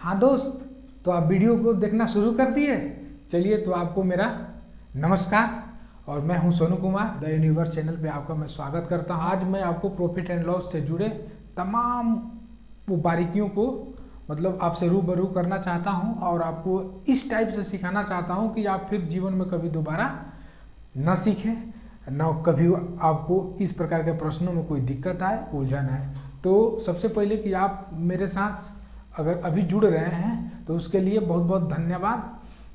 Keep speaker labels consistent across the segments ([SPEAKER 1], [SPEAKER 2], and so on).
[SPEAKER 1] हाँ दोस्त, तो आप वीडियो को देखना शुरू कर दिए। चलिए, तो आपको मेरा नमस्कार और मैं हूं Sonu Kumar. The universe channel पे आपका मैं स्वागत करता हूं। आज मैं आपको प्रॉफिट एंड लॉस से जुड़े तमाम वो बारीकियों को मतलब आपसे रूबरू करना चाहता हूं और आपको इस टाइप से सिखाना चाहता हूं कि आप फिर जीवन में कभी दोबारा न सीखें, न कभी आपको इस प्रकार के प्रश्नों में कोई दिक्कत आए, उलझन आए। तो सबसे पहले कि आप मेरे साथ अगर अभी जुड़ रहे हैं तो उसके लिए बहुत बहुत धन्यवाद।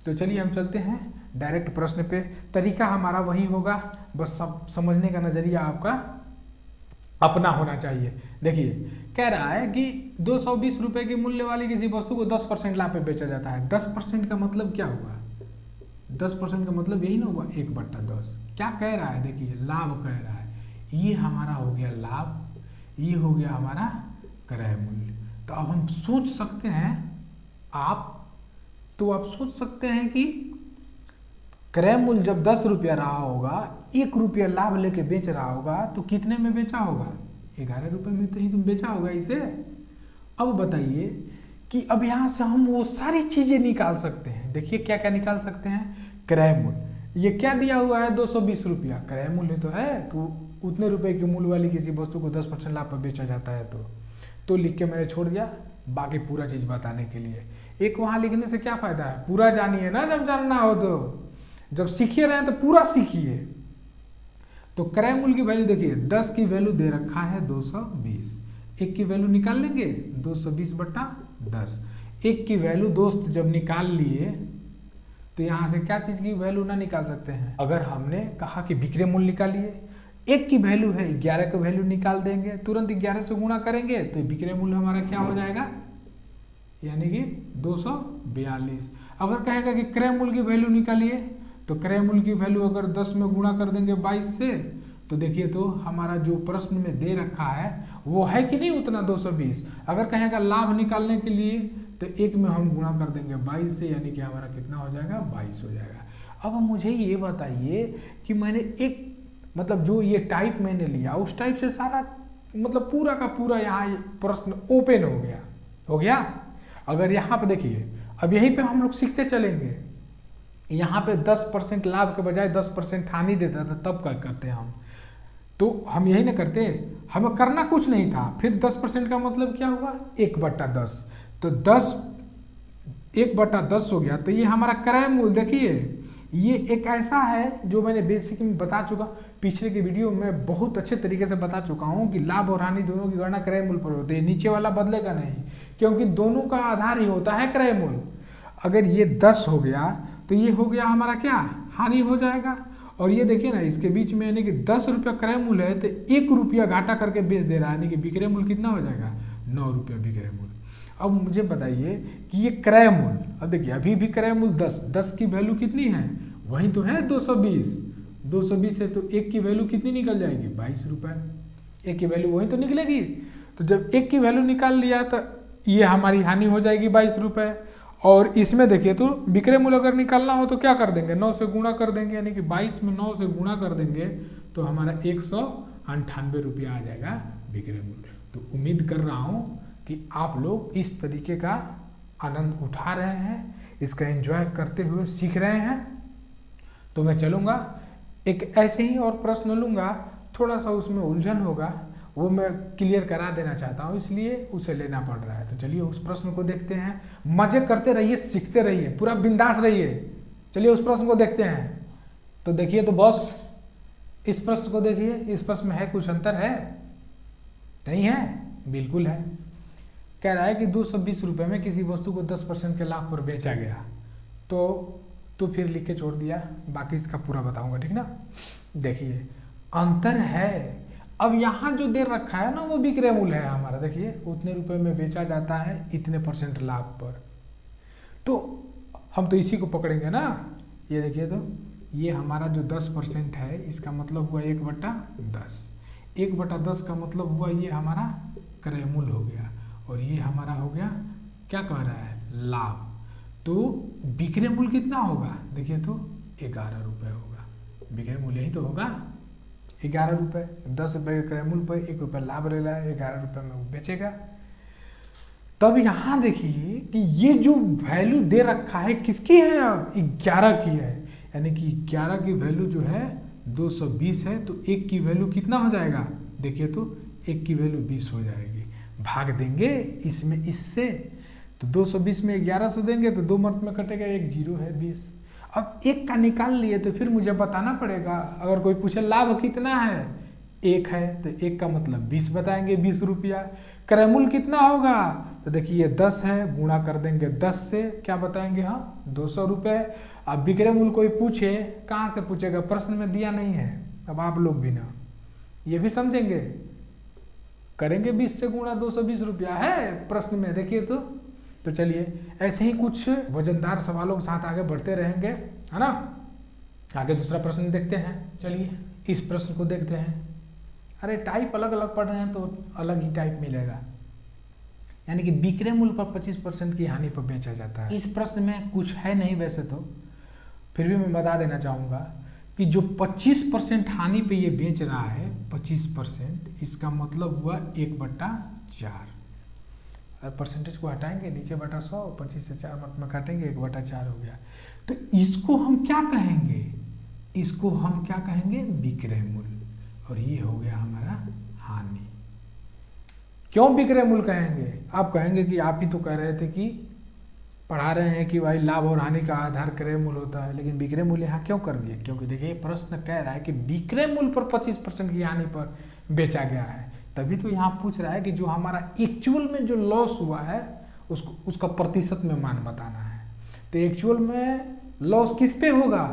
[SPEAKER 1] तो चलिए हम चलते हैं डायरेक्ट प्रश्न पे। तरीका हमारा वही होगा, बस सब समझने का नज़रिया आपका अपना होना चाहिए। देखिए, कह रहा है कि 220 रुपये के मूल्य वाली किसी वस्तु को 10% लाभ पे बेचा जाता है। 10% का मतलब क्या हुआ? 10% का मतलब यही ना हुआ 1/10। क्या कह रहा है? देखिए, लाभ कह रहा है। ये हमारा हो गया लाभ, ये हो गया हमारा क्रय मूल्य। तो अब हम सोच सकते हैं, आप सोच सकते हैं कि क्रय मूल्य जब 10 रुपया रहा होगा, 1 रुपया लाभ लेके बेच रहा होगा, तो कितने में बेचा होगा? 11 रुपये में तो ही तुम बेचा होगा इसे। अब बताइए कि अब यहाँ से हम वो सारी चीजें निकाल सकते हैं। देखिए क्या क्या निकाल सकते हैं। क्रय मूल्य, ये क्या दिया हुआ है? 220 रुपया क्रय मूल्य तो है कि उतने रुपए के मूल्य वाली किसी वस्तु को 10% लाभ पर बेचा जाता है। तो लिख के मैंने छोड़ दिया, बाकी पूरा चीज बताने के लिए। एक वहां लिखने से क्या फायदा है? पूरा जानिए ना, जब जानना हो तो। जब सीखिए रहे तो पूरा सीखिए। तो क्रय मूल्य की वैल्यू देखिए, 10 की वैल्यू दे रखा है 220। 1 की वैल्यू निकाल लेंगे 220/10। 1 की वैल्यू दोस्त जब निकाल लिए तो यहां से क्या चीज की वैल्यू ना निकाल सकते हैं? अगर हमने कहा कि विक्रय मूल्य निकालिए, 1 की वैल्यू है 11 का वैल्यू निकाल देंगे, तुरंत 11 से गुणा करेंगे तो विक्रय मूल्य हमारा क्या हो जाएगा? यानी कि 242। अगर कहेगा कि क्रय मूल्य की वैल्यू निकालिए, तो क्रय मूल्य की वैल्यू अगर 10 में गुणा कर देंगे 22 से, तो देखिए तो हमारा जो प्रश्न में दे रखा है वो है कि नहीं उतना 220। अगर कहेगा लाभ निकालने के लिए, तो 1 में हम गुणा कर देंगे 22 से, यानी कि हमारा कितना हो जाएगा? 22 हो जाएगा। अब मुझे ये बताइए कि मैंने एक मतलब जो ये टाइप मैंने लिया उस टाइप से सारा मतलब पूरा का पूरा यहाँ प्रश्न ओपन हो गया। अगर यहाँ पे देखिए, अब यहीं पे हम लोग सीखते चलेंगे। यहाँ पे 10% लाभ के बजाय 10% हानि देता था, तब क्या करते हम? तो हम यही ना करते, हमें करना कुछ नहीं था। फिर 10% का मतलब क्या हुआ? 1/10। तो 1/10 हो गया। तो ये हमारा क्रय मूल्य देखिए, ये एक ऐसा है जो मैंने बेसिक में बता चुका, पिछले की वीडियो में बहुत अच्छे तरीके से बता चुका हूँ कि लाभ और हानि दोनों की गणना क्रय मूल्य पर होती है। नीचे वाला बदलेगा नहीं, क्योंकि दोनों का आधार ही होता है क्रय मूल्य। अगर ये 10 हो गया तो ये हो गया हमारा क्या? हानि हो जाएगा। और ये देखिए ना, इसके बीच में यानी कि 10 रुपया क्रय मूल्य है तो 1 रुपया घाटा करके बेच दे रहा है, यानी कि विक्रय मूल्य कितना हो जाएगा? 9 रुपया विक्रय मूल्य। अब मुझे बताइए कि ये क्रय मूल्य, अब देखिए अभी भी क्रय मूल्य 10 की वैल्यू कितनी है? वही तो है 220। 220 है तो 1 की वैल्यू कितनी निकल जाएगी? 22 रुपये। 1 की वैल्यू वही तो निकलेगी। तो जब 1 की वैल्यू निकाल लिया तो ये हमारी हानि हो जाएगी 22 रुपये। और इसमें देखिए तो विक्रय मूल्य अगर निकालना हो तो क्या कर देंगे? 9 से गुणा कर देंगे, यानी कि 22 में 9 से गुणा कर देंगे तो हमारा 198 रुपया आ जाएगा विक्रय मूल्य। तो उम्मीद कर रहा हूँ कि आप लोग इस तरीके का आनंद उठा रहे हैं, इसका एंजॉय करते हुए सीख रहे हैं। तो मैं चलूँगा, एक ऐसे ही और प्रश्न लूँगा, थोड़ा सा उसमें उलझन होगा, वो मैं क्लियर करा देना चाहता हूँ, इसलिए उसे लेना पड़ रहा है। तो चलिए उस प्रश्न को देखते हैं। मजे करते रहिए, सीखते रहिए, पूरा बिंदास रहिए। चलिए उस प्रश्न को देखते हैं। तो देखिए तो बॉस, इस प्रश्न को देखिए, इस प्रश्न में है कुछ अंतर है? नहीं है? बिल्कुल है। कह रहा है कि 220 रुपये में किसी वस्तु को 10% के लाभ पर बेचा गया। तो फिर लिख के छोड़ दिया, बाकी इसका पूरा बताऊंगा, ठीक ना। देखिए अंतर है। अब यहाँ जो दे रखा है ना वो विक्रय मूल्य है हमारा। देखिए उतने रुपए में बेचा जाता है इतने % लाभ पर, तो हम तो इसी को पकड़ेंगे ना। ये देखिए तो ये हमारा जो 10% है, इसका मतलब हुआ 1/10। 1/10 का मतलब हुआ ये हमारा क्रय मूल्य हो गया, और ये हमारा हो गया क्या कह रहा है? लाभ। तो विक्रय मूल्य कितना होगा? देखिए तो 11 रुपये होगा। विक्रय मूल्य ही तो होगा 11 रुपये। 10 रुपये के क्रय मूल्य पर 1 रुपया लाभ ले रहा है, 11 रुपये में वो बेचेगा। तब यहाँ देखिए कि ये जो वैल्यू दे रखा है किसकी है, अब 11 की है, यानी कि 11 की वैल्यू जो है 220 है, तो 1 की वैल्यू कितना हो जाएगा, देखिए तो 1 की वैल्यू 20 हो जाएगी। भाग देंगे इसमें इससे, तो 220 में 11 से देंगे तो 2 मर्त में कटेगा, 1 0 है 20। अब 1 का निकाल लिए तो फिर मुझे बताना पड़ेगा, अगर कोई पूछे लाभ कितना है, 1 है, तो 1 का मतलब 20 बताएंगे, 20 रुपया। क्रयमूल्य कितना होगा, तो देखिए ये 10 है, गुणा कर देंगे 10 से, क्या बताएंगे हम, 200 रुपये। अब विक्रय मूल्य कोई पूछे, कहाँ से पूछेगा, प्रश्न में दिया नहीं है। अब आप लोग भी ना ये भी समझेंगे, करेंगे 20 से गुणा, 220 रुपया है प्रश्न में, देखिए तो चलिए ऐसे ही कुछ वजनदार सवालों के साथ आगे बढ़ते रहेंगे, है ना। आगे दूसरा प्रश्न देखते हैं, चलिए इस प्रश्न को देखते हैं। अरे टाइप अलग अलग पढ़ रहे हैं तो अलग ही टाइप मिलेगा। यानी कि विक्रय मूल्य पर 25% की हानि पर बेचा जाता है। इस प्रश्न में कुछ है नहीं वैसे तो, फिर भी मैं बता देना चाहूँगा कि जो 25% हानि पे ये बेच रहा है, 25%, इसका मतलब हुआ 1/4। और परसेंटेज को हटाएंगे, नीचे बटा 100, 25 से 4 मत में काटेंगे, 1/4 हो गया। तो इसको हम क्या कहेंगे, इसको हम क्या कहेंगे, विक्रय मूल्य, और ये हो गया हमारा हानि। क्यों विक्रय मूल्य कहेंगे, आप कहेंगे कि आप ही तो कह रहे थे कि पढ़ा रहे हैं कि भाई लाभ और हानि का आधार क्रय मूल्य होता है, लेकिन विक्रय मूल्य यहाँ क्यों कर दिए, क्योंकि देखिए प्रश्न कह रहा है कि विक्रय मूल्य पर 25% की हानि पर बेचा गया है, तभी तो यहाँ पूछ रहा है कि जो हमारा एक्चुअल में जो लॉस हुआ है उसका प्रतिशत में मान बताना है। तो एक्चुअल में लॉस किस पे होगा,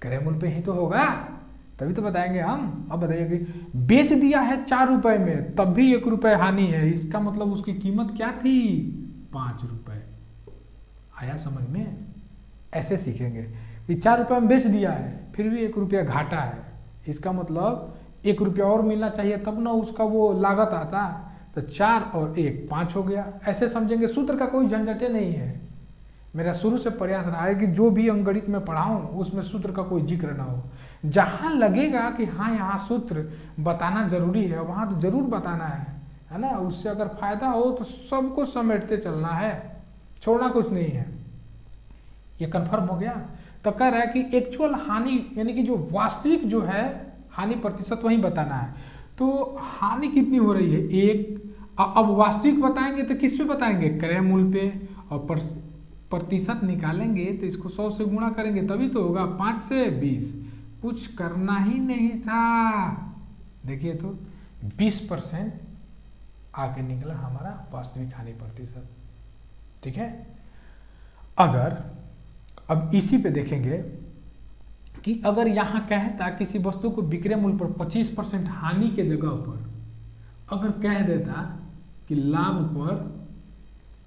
[SPEAKER 1] क्रय मूल्य पे ही तो होगा, तभी तो बताएंगे हम। अब बताइए कि बेच दिया है 4 रुपए में, तब भी 1 रुपये हानि है, इसका मतलब उसकी कीमत क्या थी, 5 रुपये। आया समझ में, ऐसे सीखेंगे कि 4 रुपये में बेच दिया है, फिर भी 1 रुपया घाटा है, इसका मतलब 1 रुपया और मिलना चाहिए तब ना उसका वो लागत आता। तो 4 और 1 5 हो गया, ऐसे समझेंगे। सूत्र का कोई झंझटे नहीं है, मेरा शुरू से प्रयास रहा है कि जो भी अंकगणित में पढ़ाऊँ उसमें सूत्र का कोई जिक्र ना हो। जहाँ लगेगा कि हाँ यहाँ सूत्र बताना जरूरी है, वहाँ तो जरूर बताना है ना। उससे अगर फायदा हो तो सबको समेटते चलना है, छोड़ना कुछ नहीं है। ये कंफर्म हो गया। तो कह रहा है कि एक्चुअल हानि यानी कि जो वास्तविक जो है हानि प्रतिशत वही बताना है। तो हानि कितनी हो रही है, 1। अब वास्तविक बताएंगे तो किस पे बताएंगे, क्रय मूल्य पे, और प्रतिशत निकालेंगे तो इसको 100 से गुणा करेंगे तभी तो होगा, 5 से 20। कुछ करना ही नहीं था, देखिए तो 20% आगे निकला हमारा वास्तविक हानि प्रतिशत। ठीक है। अगर अब इसी पे देखेंगे कि अगर यहाँ कहता किसी वस्तु को विक्रय मूल्य पर 25% हानि के जगह पर अगर कह देता कि लाभ पर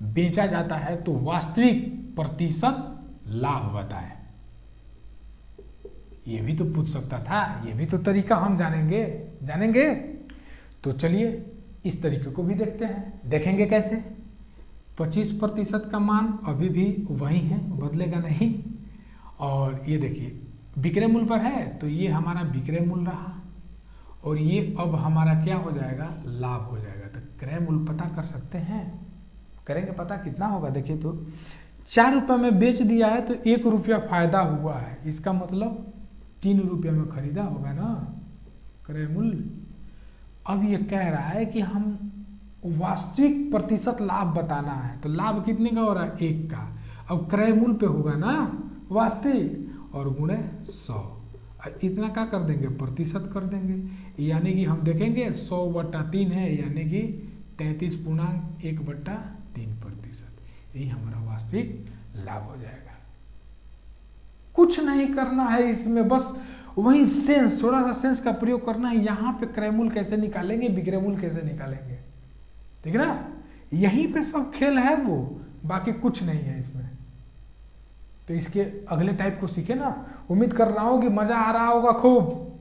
[SPEAKER 1] बेचा जाता है तो वास्तविक प्रतिशत लाभ बताए, ये भी तो पूछ सकता था, ये भी तो तरीका हम जानेंगे। तो चलिए इस तरीके को भी देखते हैं, देखेंगे कैसे। 25% का मान अभी भी वही है, बदलेगा नहीं। और ये देखिए विक्रय मूल्य पर है तो ये हमारा विक्रय मूल्य रहा, और ये अब हमारा क्या हो जाएगा, लाभ हो जाएगा। तो क्रय मूल्य पता कर सकते हैं, करेंगे पता कितना होगा। देखिए तो 4 रुपये में बेच दिया है तो 1 रुपया फायदा हुआ है, इसका मतलब 3 रुपये में खरीदा होगा ना क्रय मूल्य। अब ये कह रहा है कि हम वास्तविक प्रतिशत लाभ बताना है, तो लाभ कितने का हो रहा है, 1 का। अब क्रय मूल्य पे होगा ना वास्तविक, और गुणे 100, इतना क्या कर देंगे, प्रतिशत कर देंगे। यानी कि हम देखेंगे 100/3 है, यानी कि 33.1/3%, यही हमारा वास्तविक लाभ हो जाएगा। कुछ नहीं करना है इसमें, बस वही सेंस, थोड़ा सा सेंस का प्रयोग करना है। यहाँ पे क्रय मूल्य कैसे निकालेंगे, विक्रय मूल्य कैसे निकालेंगे, ठीक है ना। यहीं पे सब खेल है वो, बाकी कुछ नहीं है इसमें। तो इसके अगले टाइप को सीखे ना। उम्मीद कर रहा हूँ कि मजा आ रहा होगा खूब,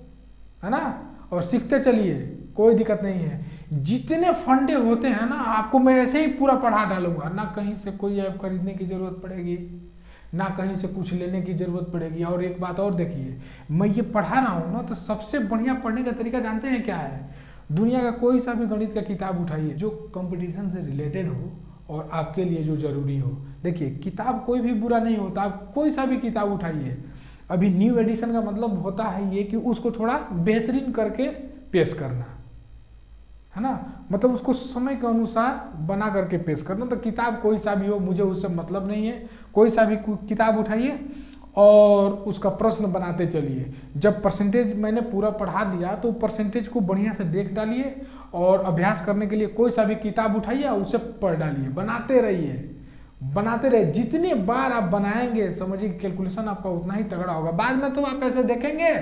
[SPEAKER 1] है ना। और सीखते चलिए, कोई दिक्कत नहीं है। जितने फंडे होते हैं ना आपको मैं ऐसे ही पूरा पढ़ा डालूंगा, ना कहीं से कोई ऐप खरीदने की जरूरत पड़ेगी, ना कहीं से कुछ लेने की जरूरत पड़ेगी। और एक बात और देखिए, मैं ये पढ़ा रहा हूँ ना, तो सबसे बढ़िया पढ़ने का तरीका जानते हैं क्या है, दुनिया का कोई सा भी गणित का किताब उठाइए जो कंपटीशन से रिलेटेड हो और आपके लिए जो जरूरी हो। देखिए किताब कोई भी बुरा नहीं होता, आप कोई सा भी किताब उठाइए। अभी न्यू एडिशन का मतलब होता है ये कि उसको थोड़ा बेहतरीन करके पेश करना, है ना, मतलब उसको समय के अनुसार बना करके पेश करना। तो किताब कोई सा भी हो, मुझे उससे मतलब नहीं है। कोई सा भी किताब उठाइए और उसका प्रश्न बनाते चलिए। जब परसेंटेज मैंने पूरा पढ़ा दिया तो परसेंटेज को बढ़िया से देख डालिए और अभ्यास करने के लिए कोई सा भी किताब उठाइए और उसे पढ़ डालिए, बनाते रहिए, बनाते रहिए। जितने बार आप बनाएंगे समझिए कैलकुलेशन आपका उतना ही तगड़ा होगा। बाद में तो आप ऐसे देखेंगे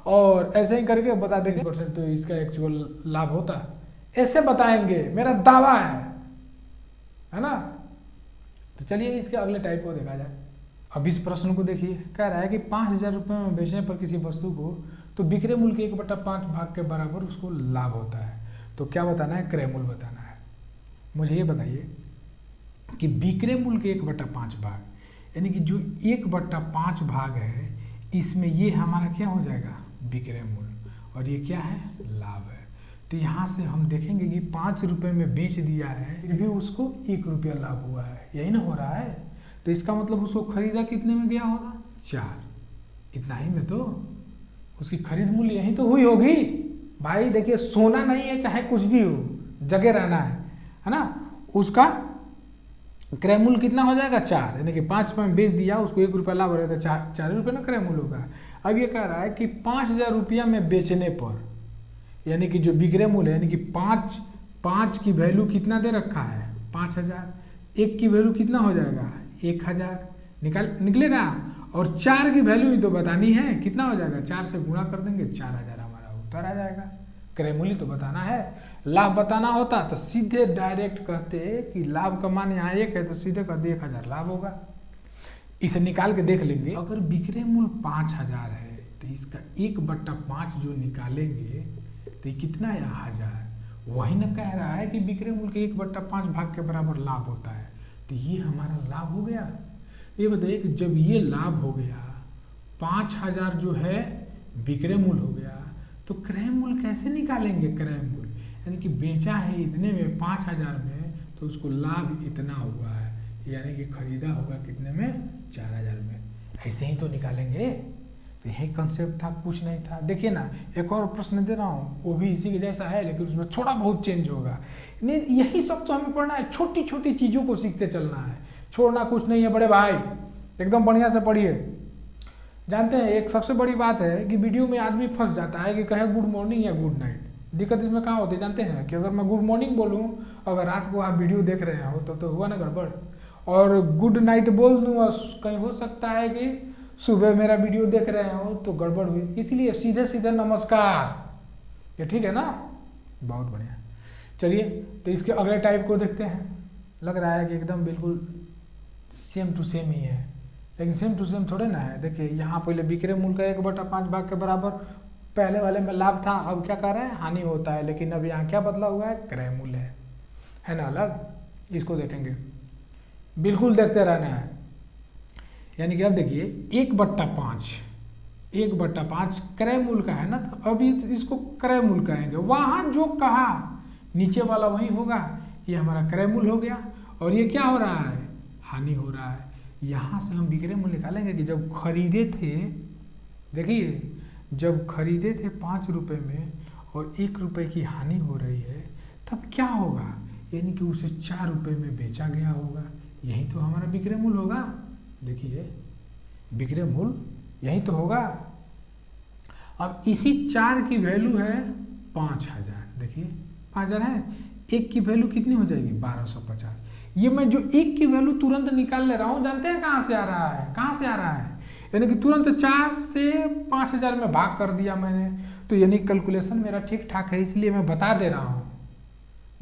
[SPEAKER 1] और ऐसे ही करके बता देंगे परसेंट तो इसका एक्चुअल लाभ होता, ऐसे बताएंगे, मेरा दावा है ना। तो चलिए इसके अगले टाइप को देखा जाए। अब इस प्रश्न को देखिए, कह रहा है कि 5,000 रुपये में बेचने पर किसी वस्तु को तो विक्रय मूल्य के 1/5 भाग के बराबर उसको लाभ होता है। तो क्या बताना है? क्रय मूल्य बताना है। मुझे ये बताइए कि विक्रय मूल्य के 1/5 भाग, यानी कि जो 1/5 भाग है इसमें ये हमारा क्या हो जाएगा? विक्रय मूल्य, और ये क्या है? लाभ है। तो यहाँ से हम देखेंगे कि 5 रुपये में बेच दिया है, फिर भी उसको 1 रुपया लाभ हुआ है, यही ना हो रहा है। तो इसका मतलब उसको खरीदा कितने में गया होगा? 4। इतना ही में तो उसकी खरीद मूल्य यही तो हुई होगी भाई। देखिए सोना नहीं है, चाहे कुछ भी हो, जगह रहना है ना। उसका क्रय मूल्य कितना हो जाएगा? 4, यानी कि 5 रुपये में बेच दिया, उसको 1 रुपया लाभ हो रहा था, 4 रुपये ना क्रय मूल्य होगा। अब ये कह रहा है कि 5,000 रुपया में बेचने पर, यानी कि जो विक्रय मूल्य यानी कि 5 की वैल्यू कितना दे रखा है? 5,000। 1 की वैल्यू कितना हो जाएगा? 1,000 निकलेगा। और 4 की वैल्यू ही तो बतानी है, कितना हो जाएगा? 4 से गुणा कर देंगे, 4,000 हमारा उत्तर आ जाएगा। क्रय मूल्य तो बताना है। लाभ बताना होता तो सीधे डायरेक्ट कहते कि लाभ का मान यहाँ 1 है तो सीधे कहते 1,000 लाभ होगा। इसे निकाल के देख लेंगे। अगर विक्रय मूल्य 5,000 है तो इसका 1/5 जो निकालेंगे तो ये कितना है? 1,000। वही ना कह रहा है कि विक्रय मूल्य के 1/5 भाग के बराबर लाभ होता है। तो ये हमारा लाभ हो गया। ये बताइए कि जब ये लाभ हो गया, 5,000 जो है विक्रय मूल्य हो गया, तो क्रय मूल्य कैसे निकालेंगे? क्रय मूल्य यानी कि बेचा है इतने में, 5,000 में, तो उसको लाभ इतना हुआ है, यानी कि खरीदा होगा कितने में? 4,000 में। ऐसे ही तो निकालेंगे। तो यही कंसेप्ट था, कुछ नहीं था। देखिए ना, एक और प्रश्न दे रहा हूँ, वो भी इसी के जैसा है लेकिन उसमें थोड़ा बहुत चेंज होगा। नहीं, यही सब तो हमें पढ़ना है, छोटी छोटी चीज़ों को सीखते चलना है, छोड़ना कुछ नहीं है बड़े भाई। एकदम बढ़िया से पढ़िए। जानते हैं एक सबसे बड़ी बात है कि वीडियो में आदमी फंस जाता है कि कहे गुड मॉर्निंग या गुड नाइट। दिक्कत इसमें कहाँ होती है जानते हैं? कि अगर मैं गुड मॉर्निंग बोलूँ, अगर रात को आप वीडियो देख रहे हो तो हुआ ना गड़बड़, और गुड नाइट बोल दूँ और कहीं हो सकता है कि सुबह मेरा वीडियो देख रहे हो तो गड़बड़ हुई। इसलिए सीधे सीधे नमस्कार, ये ठीक है ना? बहुत बढ़िया। चलिए तो इसके अगले टाइप को देखते हैं। लग रहा है कि एकदम बिल्कुल सेम टू सेम ही है, लेकिन सेम टू सेम थोड़े ना है। देखिए यहाँ पहले विक्रय मूल्य का 1/5 भाग के बराबर, पहले वाले में लाभ था, अब क्या कर रहे हैं? हानि होता है। लेकिन अब यहाँ क्या बदला हुआ है? क्रय मूल्य है ना अलग। इसको देखेंगे, बिल्कुल देखते रहना है। यानी कि अब देखिए 1/5 क्रय मूल्य का है ना, तो अभी इसको क्रय मूल्य कहेंगे। वहाँ जो कहा नीचे वाला वही होगा। ये हमारा क्रय मूल्य हो गया और ये क्या हो रहा है? हानि हो रहा है। यहाँ से हम विक्रय मूल्य निकालेंगे कि जब खरीदे थे, देखिए जब खरीदे थे 5 रुपये में और 1 रुपये की हानि हो रही है, तब क्या होगा? यानी कि उसे 4 रुपये में बेचा गया होगा। यही तो हमारा विक्रय मूल्य होगा। देखिए विक्रय मूल्य यही तो होगा। अब इसी 4 की वैल्यू है 5,000। देखिए 5,000 है, 1 की वैल्यू कितनी हो जाएगी? 1250। ये मैं जो 1 की वैल्यू तुरंत निकाल ले रहा हूँ, जानते हैं कहाँ से आ रहा है? कहाँ से आ रहा है? यानी कि तुरंत 4 से 5,000 में भाग कर दिया मैंने। तो यानी कैलकुलेशन मेरा ठीक ठाक है, इसलिए मैं बता दे रहा हूँ।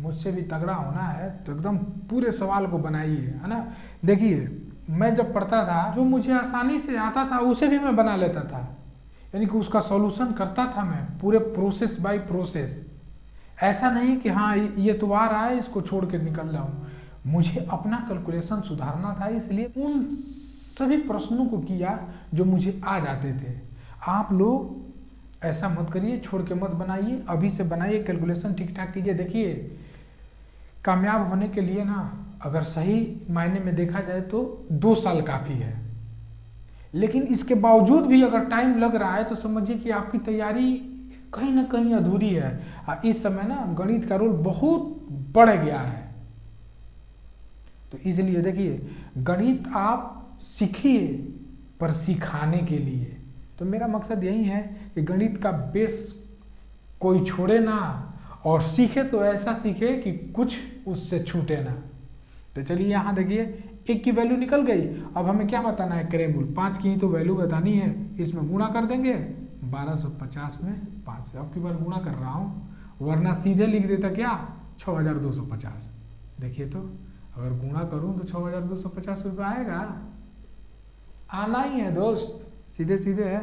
[SPEAKER 1] मुझसे भी तगड़ा होना है तो एकदम पूरे सवाल को बनाइए, है ना। देखिए मैं जब पढ़ता था, जो मुझे आसानी से आता था उसे भी मैं बना लेता था, यानी कि उसका सॉल्यूशन करता था मैं पूरे प्रोसेस बाय प्रोसेस। ऐसा नहीं कि हाँ ये तो आ रहा है इसको छोड़ के निकल जाऊँ। मुझे अपना कैलकुलेशन सुधारना था, इसलिए उन सभी प्रश्नों को किया जो मुझे आ जाते थे। आप लोग ऐसा मत करिए, छोड़ के मत बनाइए, अभी से बनाइए, कैलकुलेशन ठीक ठाक कीजिए। देखिए कामयाब होने के लिए ना अगर सही मायने में देखा जाए तो 2 साल काफ़ी है, लेकिन इसके बावजूद भी अगर टाइम लग रहा है तो समझिए कि आपकी तैयारी कहीं ना कहीं अधूरी है। इस समय ना गणित का रोल बहुत बढ़ गया है। तो इसलिए देखिए, गणित आप सीखिए पर सिखाने के लिए। तो मेरा मकसद यही है कि गणित का बेस कोई छोड़े ना, और सीखे तो ऐसा सीखे कि कुछ उससे छूटे ना। तो चलिए यहाँ देखिए, 1 की वैल्यू निकल गई। अब हमें क्या बताना है, क्रयमूल। 5 की ही तो वैल्यू बतानी है, इसमें गुणा कर देंगे 1250 में 5 से। अब की बार गुणा कर रहा हूँ, वरना सीधे लिख देता क्या, 6250। देखिए तो अगर गुणा करूँ तो 6250 रुपये आएगा, आना ही है दोस्त, सीधे सीधे है।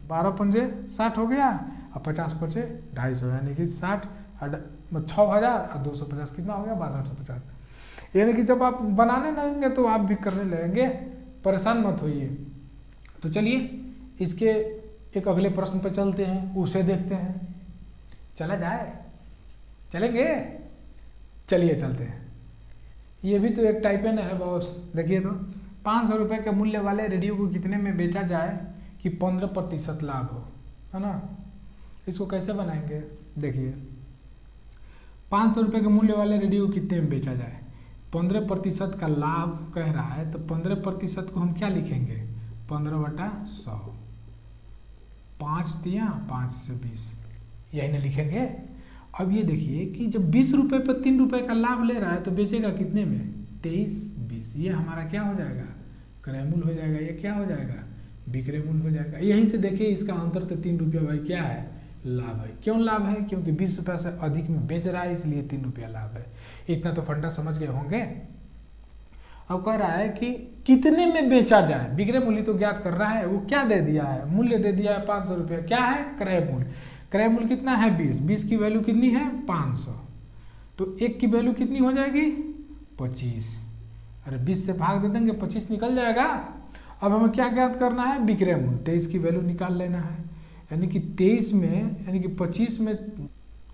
[SPEAKER 1] 12 पंजे 60 हो गया, अब 50 पचे 250, यानी कि 60 6000 और 250 कितना हो गया, 6250। यानी कि जब आप बनाने लगेंगे तो आप भी करने लगेंगे, परेशान मत होइए। तो चलिए इसके एक अगले प्रश्न पर चलते हैं, उसे देखते हैं। चला जाए, चलेंगे, चलिए चलते हैं। ये भी तो एक टाइपेन है बॉस। देखिए तो 500 रुपये के मूल्य वाले रेडियो को कितने में बेचा जाए कि 15% लाभ हो, है ना। इसको कैसे बनाएंगे, देखिए 500 रुपये के मूल्य वाले रेडियो को कितने में बेचा जाए, 15% का लाभ कह रहा है, तो 15% को हम क्या लिखेंगे, 15/100। 5 दिया, 5 से 20, यही ना लिखेंगे। अब ये देखिए कि जब 20 रुपये पर 3 रुपये का लाभ ले रहा है तो बेचेगा कितने में, 23-20। ये हमारा क्या हो जाएगा, क्रयमूल हो जाएगा। ये क्या हो जाएगा, विक्रयमूल हो जाएगा। यहीं से देखिए इसका अंतर तो 3 रुपया भाई क्या है, लाभ है। क्यों लाभ है, क्योंकि 20 रुपये से अधिक में बेच रहा है, इसलिए 3 रुपया लाभ है। इतना तो फंडा समझ गए होंगे। अब कह रहा है कि कितने में बेचा जाए, विक्रय मूल्य तो ज्ञात कर रहा है। वो क्या दे दिया है, मूल्य दे दिया है 500 रुपया। क्या है, क्रय मूल्य। क्रय मूल्य कितना है, 20। 20 की वैल्यू कितनी है, 500। तो 1 की वैल्यू कितनी हो जाएगी, 25। अरे 20 से भाग दे देंगे, 25 निकल जाएगा। अब हमें क्या ज्ञात करना है, विक्रय मूल्य। 23 की वैल्यू निकाल लेना है, यानी कि 23 में, यानी कि 25 में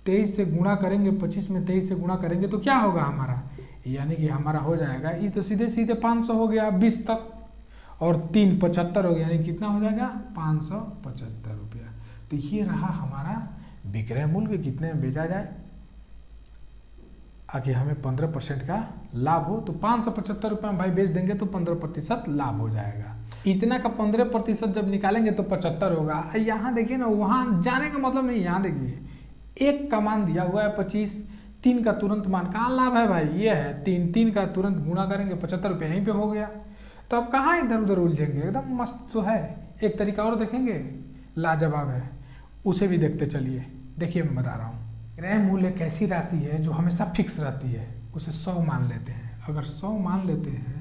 [SPEAKER 1] 23 से गुणा करेंगे, 25 में 23 से गुणा करेंगे तो क्या होगा हमारा, यानी कि हमारा हो जाएगा, ये तो सीधे सीधे 500 हो गया 20 तक, और 3 75 हो गया, यानी कितना हो जाएगा, 575 रुपया। तो ये रहा हमारा विक्रय मूल्य, कितने में बेचा जाए आगे हमें 15% का लाभ हो। तो 575 रुपये में भाई बेच देंगे तो 15% लाभ हो जाएगा। इतना का 15% जब निकालेंगे तो 75 होगा। यहाँ देखिए ना, वहाँ जाने का मतलब नहीं। यहाँ देखिए 1 का मान दिया हुआ है 25, 3 का तुरंत मान, कहाँ लाभ है भाई, ये है 3 का तुरंत गुणा करेंगे 75 रुपये यहीं पे हो गया। तो अब कहाँ इधर उधर उलझेंगे, एकदम मस्त तो है। एक तरीका और देखेंगे, लाजवाब है, उसे भी देखते चलिए। देखिए मैं बता रहा हूँ, क्रय मूल्य एक ऐसी राशि है जो हमेशा फिक्स रहती है, उसे 100 मान लेते हैं। अगर 100 मान लेते हैं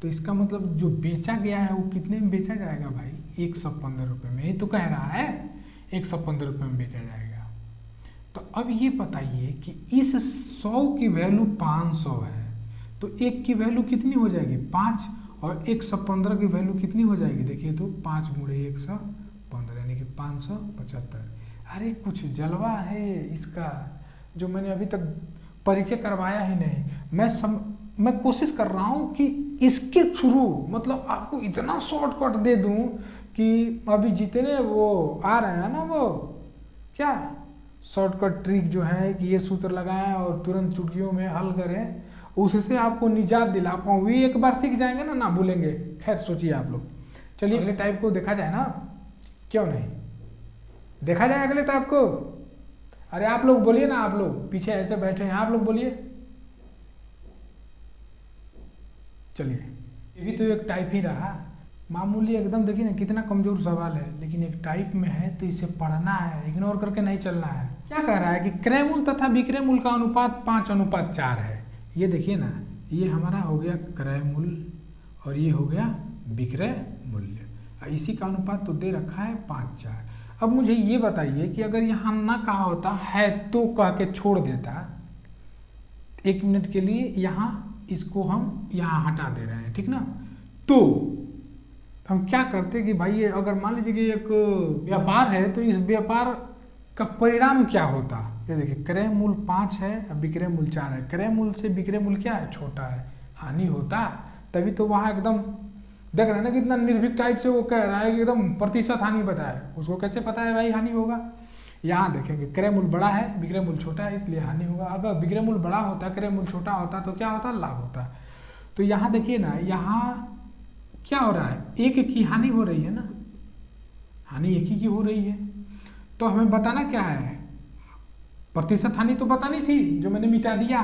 [SPEAKER 1] तो इसका मतलब जो बेचा गया है वो कितने में बेचा जाएगा भाई, 115 रुपये में। ही तो कह रहा है 115 रुपये में बेचा जाएगा। तो अब ये बताइए कि इस 100 की वैल्यू 500 है, तो 1 की वैल्यू कितनी हो जाएगी, 5, और 115 की वैल्यू कितनी हो जाएगी, देखिए तो 5 गुणे 115, यानी कि 575। अरे कुछ जलवा है इसका, जो मैंने अभी तक परिचय करवाया ही नहीं। मैं कोशिश कर रहा हूँ कि इसके थ्रू मतलब आपको इतना शॉर्टकट दे दूँ कि अभी जितने वो आ रहे हैं ना, वो क्या शॉर्टकट ट्रिक जो है कि ये सूत्र लगाएं और तुरंत चुटकियों में हल करें, उससे आपको निजात दिला पाऊँ। वे एक बार सीख जाएंगे ना भूलेंगे। खैर सोचिए आप लोग। चलिए अगले टाइप को देखा जाए ना, क्यों नहीं देखा जाए अगले टाइप को। अरे आप लोग बोलिए ना, आप लोग पीछे ऐसे बैठे हैं, आप लोग बोलिए। चलिए ये भी तो एक टाइप ही रहा, मामूली एकदम। देखिए ना कितना कमजोर सवाल है, लेकिन एक टाइप में है तो इसे पढ़ना है, इग्नोर करके नहीं चलना है। क्या कह रहा है कि क्रय मूल्य तथा विक्रय मूल्य का अनुपात 5:4 है। ये देखिए ना, ये हमारा हो गया क्रय मूल्य और ये हो गया विक्रय मूल्य, इसी का अनुपात तो दे रखा है 5:4। अब मुझे ये बताइए कि अगर यहाँ ना कहा होता है तो कह के छोड़ देता, 1 मिनट के लिए यहाँ इसको हम यहाँ हटा दे रहे हैं, ठीक ना। तो हम क्या करते कि भाई ये अगर मान लीजिए कि एक व्यापार है तो इस व्यापार का परिणाम क्या होता। ये देखिए क्रय मूल्य 5 है और विक्रय मूल्य 4 है। क्रय मूल्य से विक्रय मूल्य क्या है, छोटा है, हानि होता, तभी तो वहाँ एकदम देख रहे हैं ना कितना निर्भीक टाइप से वो कह रहा है कि एकदम प्रतिशत हानि बताए। उसको कैसे पता है भाई हानि होगा? यहाँ देखेंगे क्रय मूल्य बड़ा है, विक्रय मूल्य छोटा है, इसलिए हानि होगा। अगर विक्रय मूल्य बड़ा होता, क्रय मूल्य छोटा होता तो क्या होता? लाभ होता। तो यहाँ देखिए ना, यहाँ क्या हो रहा है? एक की हानि हो रही है ना, हानि एक ही की हो रही है। तो हमें बताना क्या है? प्रतिशत हानि तो बतानी थी, जो मैंने मिटा दिया।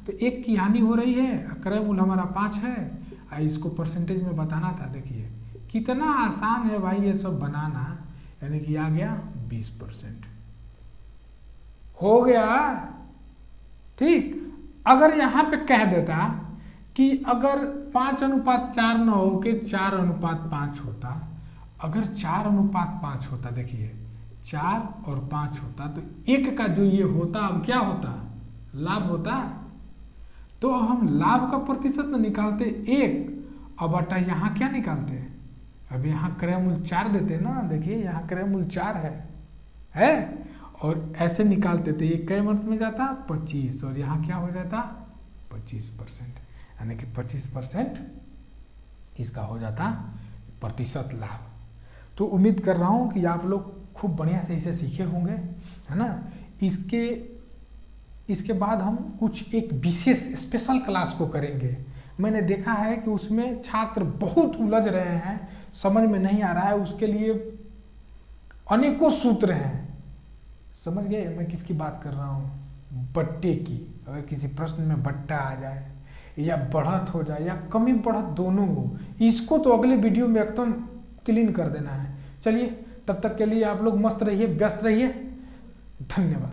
[SPEAKER 1] तो एक की हानि हो रही है, क्रय मूल्य हमारा 5 है, इसको परसेंटेज में बताना था। देखिए कितना आसान है भाई ये सब बनाना, यानी कि आ गया 20% हो गया। ठीक, अगर यहाँ पे कह देता कि अगर 5:4 न हो के 4:5 होता, अगर 4:5 होता, देखिए 4 और 5 होता, तो एक का जो ये होता अब क्या होता? लाभ होता। तो हम लाभ का प्रतिशत न निकालते 1, और बटा यहाँ क्या निकालते? अब यहाँ क्रय मूल्य 4 देते ना, देखिए यहाँ क्रय मूल्य 4 है, और ऐसे निकालते थे। ये कै मंथ में जाता 25, और यहाँ क्या हो जाता 25%, यानी कि 25% इसका हो जाता प्रतिशत लाभ। तो उम्मीद कर रहा हूँ कि आप लोग खूब बढ़िया से इसे सीखे होंगे, है ना। इसके बाद हम कुछ एक विशेष स्पेशल क्लास को करेंगे। मैंने देखा है कि उसमें छात्र बहुत उलझ रहे हैं, समझ में नहीं आ रहा है, उसके लिए अनेकों सूत्र हैं। समझ गए मैं किसकी बात कर रहा हूँ? बट्टे की। अगर किसी प्रश्न में बट्टा आ जाए, या बढ़त हो जाए, या कमी बढ़त दोनों हो, इसको तो अगले वीडियो में एकदम क्लीन कर देना है। चलिए, तब तक के लिए आप लोग मस्त रहिए, व्यस्त रहिए। धन्यवाद।